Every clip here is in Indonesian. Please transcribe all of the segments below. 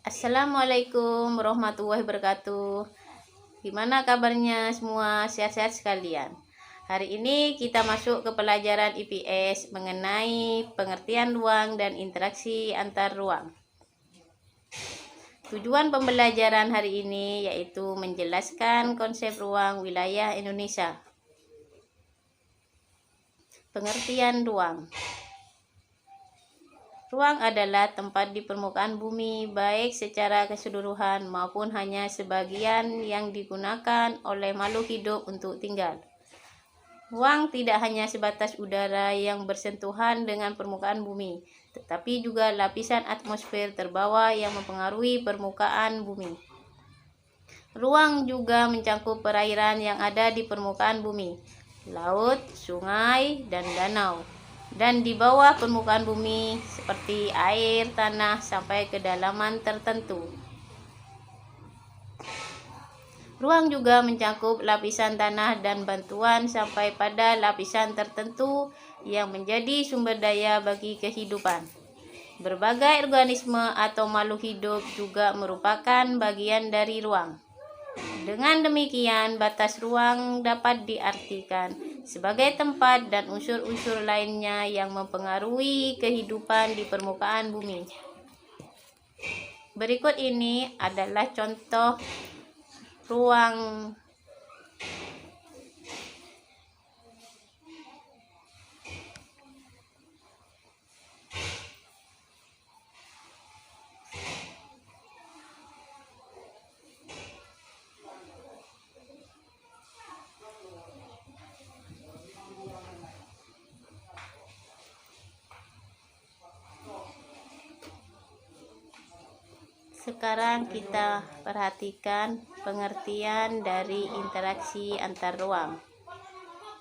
Assalamualaikum warahmatullahi wabarakatuh. Gimana kabarnya semua? Sehat-sehat sekalian. Hari ini kita masuk ke pelajaran IPS mengenai pengertian ruang dan interaksi antar ruang. Tujuan pembelajaran hari ini yaitu menjelaskan konsep ruang wilayah Indonesia. Pengertian ruang. Ruang adalah tempat di permukaan bumi, baik secara keseluruhan maupun hanya sebagian yang digunakan oleh makhluk hidup untuk tinggal. Ruang tidak hanya sebatas udara yang bersentuhan dengan permukaan bumi, tetapi juga lapisan atmosfer terbawah yang mempengaruhi permukaan bumi. Ruang juga mencakup perairan yang ada di permukaan bumi, laut, sungai, dan danau, dan di bawah permukaan bumi seperti air, tanah, sampai kedalaman tertentu. Ruang juga mencakup lapisan tanah dan bantuan sampai pada lapisan tertentu yang menjadi sumber daya bagi kehidupan. Berbagai organisme atau makhluk hidup juga merupakan bagian dari ruang. Dengan demikian, batas ruang dapat diartikan sebagai tempat dan unsur-unsur lainnya yang mempengaruhi kehidupan di permukaan bumi. Berikut ini adalah contoh ruang. Sekarang kita perhatikan pengertian dari interaksi antar ruang.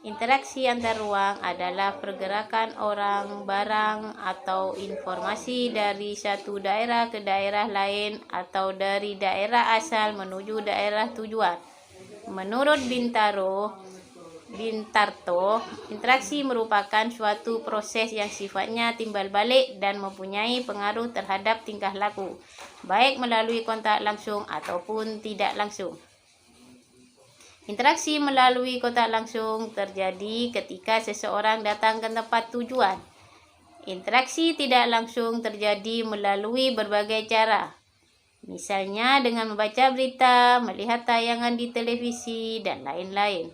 Interaksi antar ruang adalah pergerakan orang, barang, atau informasi dari satu daerah ke daerah lain atau dari daerah asal menuju daerah tujuan. Menurut Bintarto, interaksi merupakan suatu proses yang sifatnya timbal balik dan mempunyai pengaruh terhadap tingkah laku, baik melalui kontak langsung ataupun tidak langsung. Interaksi melalui kontak langsung terjadi ketika seseorang datang ke tempat tujuan. Interaksi tidak langsung terjadi melalui berbagai cara, misalnya dengan membaca berita, melihat tayangan di televisi, dan lain-lain.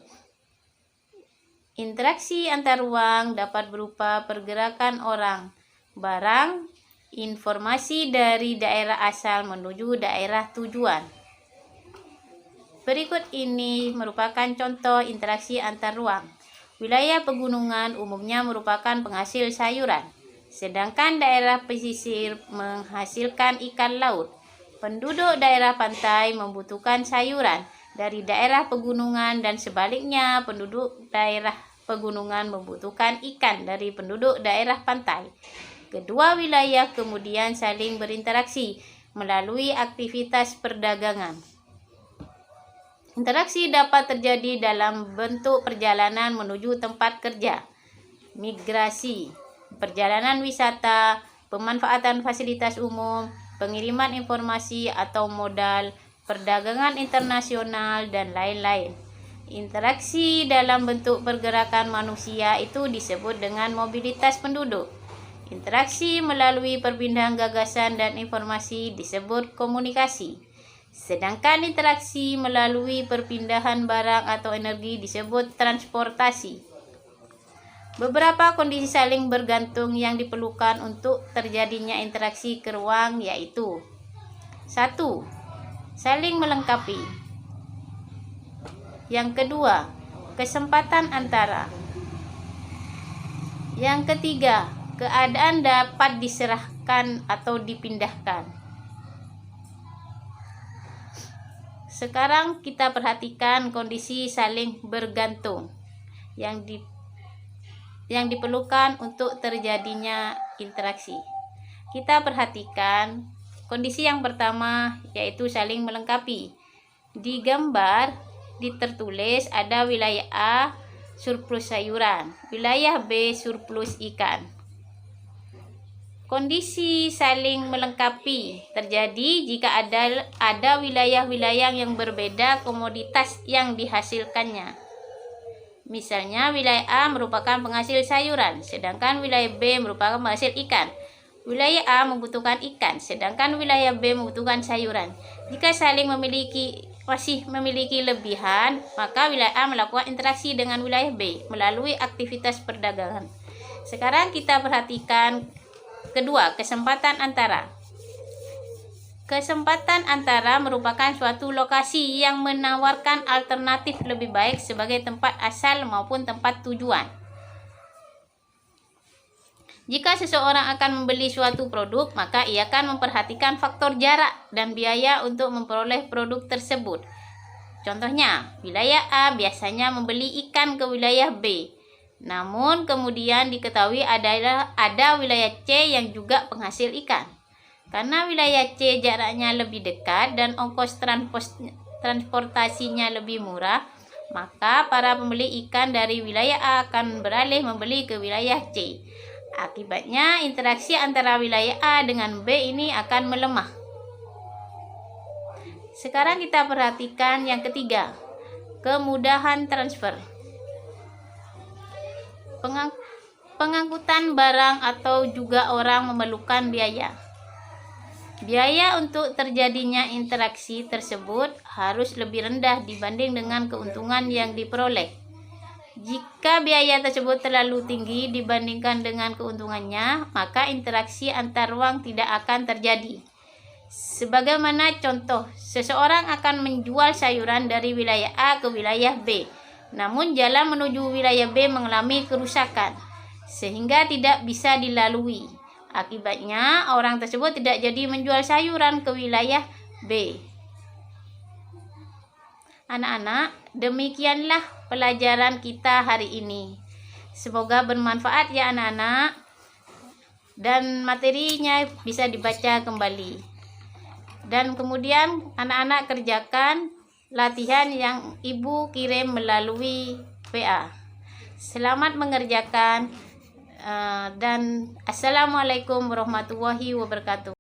Interaksi antar ruang dapat berupa pergerakan orang, barang, informasi dari daerah asal menuju daerah tujuan. Berikut ini merupakan contoh interaksi antar ruang. Wilayah pegunungan umumnya merupakan penghasil sayuran, sedangkan daerah pesisir menghasilkan ikan laut. Penduduk daerah pantai membutuhkan sayuran dari daerah pegunungan dan sebaliknya, penduduk daerah pegunungan membutuhkan ikan dari penduduk daerah pantai. Kedua wilayah kemudian saling berinteraksi melalui aktivitas perdagangan. Interaksi dapat terjadi dalam bentuk perjalanan menuju tempat kerja, migrasi, perjalanan wisata, pemanfaatan fasilitas umum, pengiriman informasi atau modal, perdagangan internasional, dan lain-lain. Interaksi dalam bentuk pergerakan manusia itu disebut dengan mobilitas penduduk. Interaksi melalui perpindahan gagasan dan informasi disebut komunikasi. Sedangkan interaksi melalui perpindahan barang atau energi disebut transportasi. Beberapa kondisi saling bergantung yang diperlukan untuk terjadinya interaksi ke ruang yaitu: 1. Saling melengkapi. Yang kedua, kesempatan antara. Yang ketiga, keadaan dapat diserahkan atau dipindahkan. Sekarang kita perhatikan kondisi saling bergantung yang diperlukan untuk terjadinya interaksi. Kita perhatikan kondisi yang pertama yaitu saling melengkapi. Di gambar tertulis ada wilayah A surplus sayuran, wilayah B surplus ikan. Kondisi saling melengkapi terjadi jika ada wilayah-wilayah yang berbeda komoditas yang dihasilkannya. Misalnya wilayah A merupakan penghasil sayuran, sedangkan wilayah B merupakan penghasil ikan. Wilayah A membutuhkan ikan, sedangkan wilayah B membutuhkan sayuran. Jika masih memiliki lebihan, maka wilayah A melakukan interaksi dengan wilayah B melalui aktivitas perdagangan. Sekarang kita perhatikan kedua, kesempatan antara. Kesempatan antara merupakan suatu lokasi yang menawarkan alternatif lebih baik sebagai tempat asal maupun tempat tujuan. Jika seseorang akan membeli suatu produk, maka ia akan memperhatikan faktor jarak dan biaya untuk memperoleh produk tersebut. Contohnya, wilayah A biasanya membeli ikan ke wilayah B. Namun kemudian diketahui ada wilayah C yang juga penghasil ikan. Karena wilayah C jaraknya lebih dekat dan ongkos transportasinya lebih murah, maka para pembeli ikan dari wilayah A akan beralih membeli ke wilayah C. Akibatnya interaksi antara wilayah A dengan B ini akan melemah. Sekarang kita perhatikan yang ketiga, kemudahan transfer. Pengangkutan barang atau juga orang memerlukan biaya. Biaya untuk terjadinya interaksi tersebut harus lebih rendah dibanding dengan keuntungan yang diperoleh. Jika biaya tersebut terlalu tinggi dibandingkan dengan keuntungannya, maka interaksi antar uang tidak akan terjadi. Sebagaimana contoh, seseorang akan menjual sayuran dari wilayah A ke wilayah B. Namun jalan menuju wilayah B mengalami kerusakan, sehingga tidak bisa dilalui. Akibatnya, orang tersebut tidak jadi menjual sayuran ke wilayah B. Anak-anak, demikianlah pelajaran kita hari ini. Semoga bermanfaat ya anak-anak. Dan materinya bisa dibaca kembali. Dan kemudian anak-anak kerjakan latihan yang ibu kirim melalui WA. Selamat mengerjakan. Dan assalamualaikum warahmatullahi wabarakatuh.